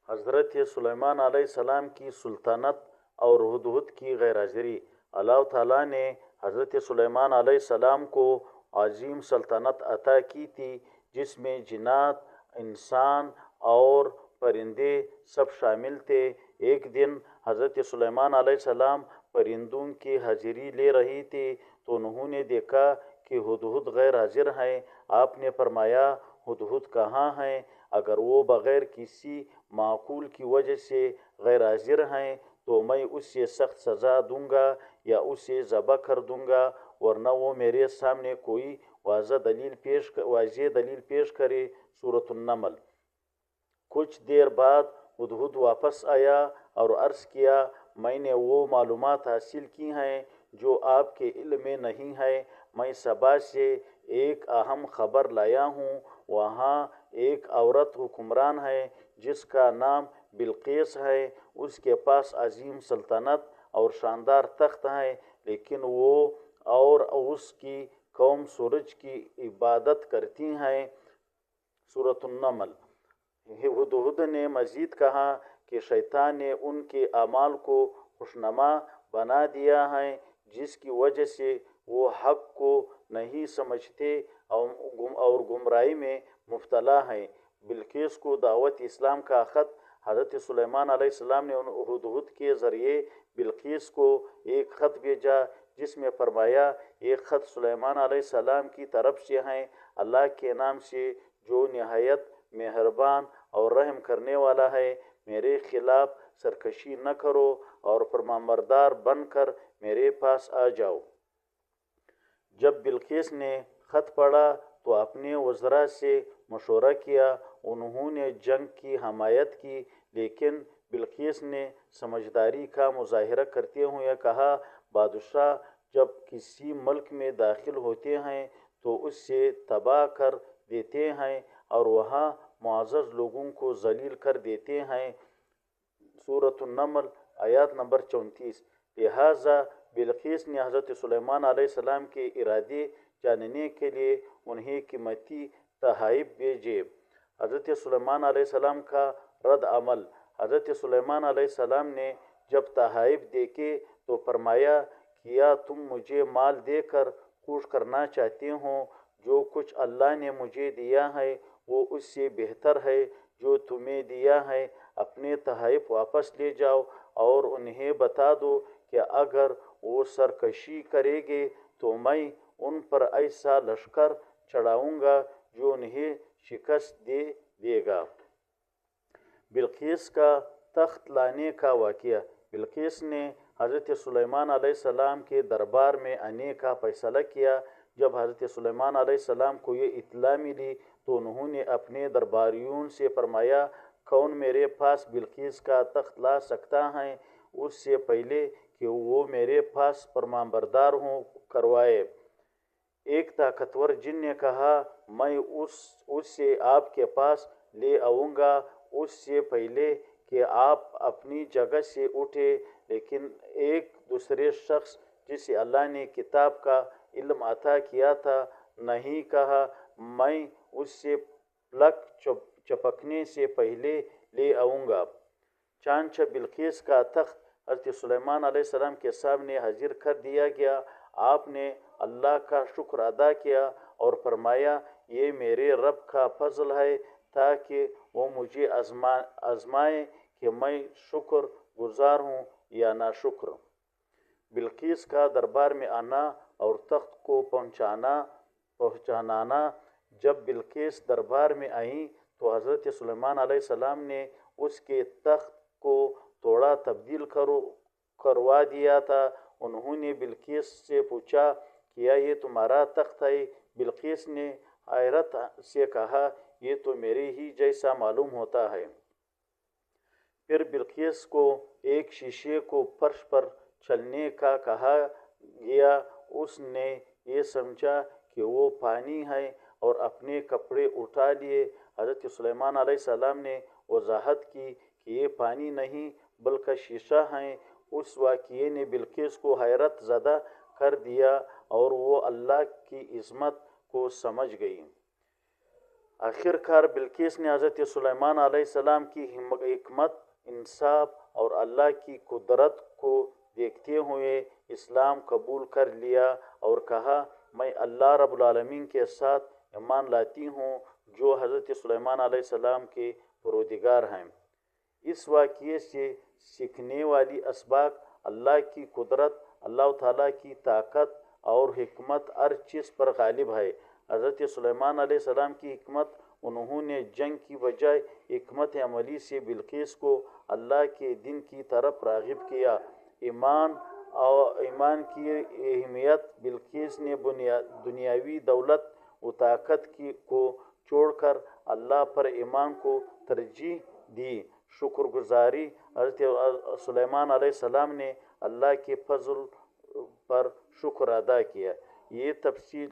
حضرت سلیمان علیہ السلام کی سلطنت اور ہدہد کی غیر حاضری۔ اللہ تعالیٰ نے حضرت سلیمان علیہ السلام کو عظیم سلطنت عطا کی تھی جس میں جنات، انسان اور پرندے سب شامل تھے۔ ایک دن حضرت سلیمان علیہ السلام پرندوں کی حاضری لے رہی تھی تو انہوں نے دیکھا کہ ہدہد غیر حاضر ہیں۔ آپ نے فرمایا، ہدہد کہاں ہیں؟ اگر وہ بغیر کسی معقول کی وجہ سے غیر حاضر ہیں تو میں اسے سخت سزا دوں گا یا اسے ذبح کر دوں گا، ورنہ وہ میرے سامنے کوئی واضح دلیل پیش کرے۔ سورۃ النمل۔ کچھ دیر بعد ہدہد واپس آیا اور عرض کیا، میں نے وہ معلومات حاصل کی ہیں جو آپ کے علم میں نہیں ہے۔ میں سبا سے ایک اہم خبر لایا ہوں۔ وہاں ایک عورت حکمران ہے جس کا نام بلقیس ہے۔ اس کے پاس عظیم سلطنت اور شاندار تخت ہے، لیکن وہ اور اس کی قوم سورج کی عبادت کرتی ہیں۔ سورۃ النمل۔ ہدہد نے مزید کہا کہ شیطان نے ان کے اعمال کو خوشنما بنا دیا ہے، جس کی وجہ سے وہ حق کو نہیں سمجھتے اور گمراہی میں مبتلا ہیں۔ بلقیس کو دعوت اسلام کا خط۔ حضرت سلیمان علیہ السلام نے ہدہد کے ذریعے بلقیس کو ایک خط بھیجا جس میں فرمایا، یہ خط سلیمان علیہ السلام کی طرف سے ہے۔ اللہ کے نام سے جو نہایت مہربان اور رحم کرنے والا ہے، میرے خلاف سرکشی نہ کرو اور فرمانبردار بن کر میرے پاس آ جاؤ۔ جب بلقیس نے خط پڑھا تو اپنے وزراء سے مشورہ کیا۔ انہوں نے جنگ کی حمایت کی، لیکن بلقیس نے سمجھداری کا مظاہرہ کرتے ہوئے کہا، بادشاہ جب کسی ملک میں داخل ہوتے ہیں تو اس سے تباہ کر دیتے ہیں اور وہاں معزز لوگوں کو ذلیل کر دیتے ہیں۔ سورۃ النمل آیات نمبر 34۔ لہٰذا بلقیس نے حضرت سلیمان علیہ السلام کے ارادے جاننے کے لیے انہیں قیمتی تحائف بھیجے۔ حضرت سلیمان علیہ السلام کا رد عمل۔ حضرت سلیمان علیہ السلام نے جب تحائف دیکھے تو فرمایا، کیا تم مجھے مال دے کر خوش کرنا چاہتے ہو؟ جو کچھ اللہ نے مجھے دیا ہے وہ اس سے بہتر ہے جو تمہیں دیا ہے۔ اپنے تحائف واپس لے جاؤ اور انہیں بتا دو کہ اگر وہ سرکشی کریں گے تو میں ان پر ایسا لشکر چڑھاؤں گا جو انہیں شکست دے گا۔ بلقیس کا تخت لانے کا واقعہ۔ بلقیس نے حضرت سلیمان علیہ السلام کے دربار میں آنے کا فیصلہ کیا۔ جب حضرت سلیمان علیہ السلام کو یہ اطلاع ملی تو انہوں نے اپنے درباریوں سے فرمایا، کون میرے پاس بلقیس کا تخت لا سکتا ہے اس سے پہلے کہ وہ میرے پاس فرمانبردار ہوں کروائے۔ ایک طاقتور جن نے کہا، میں اس سے آپ کے پاس لے آؤں گا اس سے پہلے کہ آپ اپنی جگہ سے اٹھیں۔ لیکن ایک دوسرے شخص جسے اللہ نے کتاب کا علم عطا کیا تھا نہیں کہا، میں اس سے پلک چپکنے سے پہلے لے آؤں گا۔ چانچہ بلقیس کا تخت حضرت سلیمان علیہ السلام کے سامنے حاضر کر دیا گیا۔ آپ نے اللہ کا شکر ادا کیا اور فرمایا، یہ میرے رب کا فضل ہے تاکہ وہ مجھے آزمائے کہ میں شکر گزار ہوں یا ناشکر۔ بلقیس کا دربار میں آنا اور تخت کو پہچاننا۔ جب بلقیس دربار میں آئیں تو حضرت سلیمان علیہ السلام نے اس کے تخت کو تھوڑا تبدیل کروا دیا تھا۔ انہوں نے بلقیس سے پوچھا، کیا یہ تمہارا تخت ہے؟ بلقیس نے حیرت سے کہا، یہ تو میرے ہی جیسا معلوم ہوتا ہے۔ پھر بلقیس کو ایک شیشے کو فرش پر چلنے کا کہا گیا۔ اس نے یہ سمجھا کہ وہ پانی ہے اور اپنے کپڑے اٹھا لیے۔ حضرت سلیمان علیہ السلام نے وضاحت کی کہ یہ پانی نہیں بلکہ شیشہ ہے۔ اس واقعے نے بلقیس کو حیرت زدہ کر دیا اور وہ اللہ کی عظمت کو سمجھ گئی۔ آخر کار بلقیس نے حضرت سلیمان علیہ السلام کی حکمت، انصاف اور اللہ کی قدرت کو دیکھتے ہوئے اسلام قبول کر لیا اور کہا میں اللہ رب العالمین کے ساتھ ایمان لاتی ہوں جو حضرت سلیمان علیہ السلام کے پروردگار ہیں۔ اس واقعے سے سیکھنے والی اسباق اللہ کی قدرت، اللہ تعالیٰ کی طاقت اور حکمت ہر چیز پر غالب ہے۔ حضرت سلیمان علیہ السلام کی حکمت، انہوں نے جنگ کی بجائے حکمت عملی سے بلقیس کو اللہ کے دین کی طرف راغب کیا۔ ایمان کی اہمیت، بلقیس نے دنیاوی دولت و طاقت کو چھوڑ کر اللہ پر ایمان کو ترجیح دی۔ شکر گزاری، حضرت سلیمان علیہ السلام نے اللہ کے فضل پر شکر ادا کیا۔ یہ تفصیل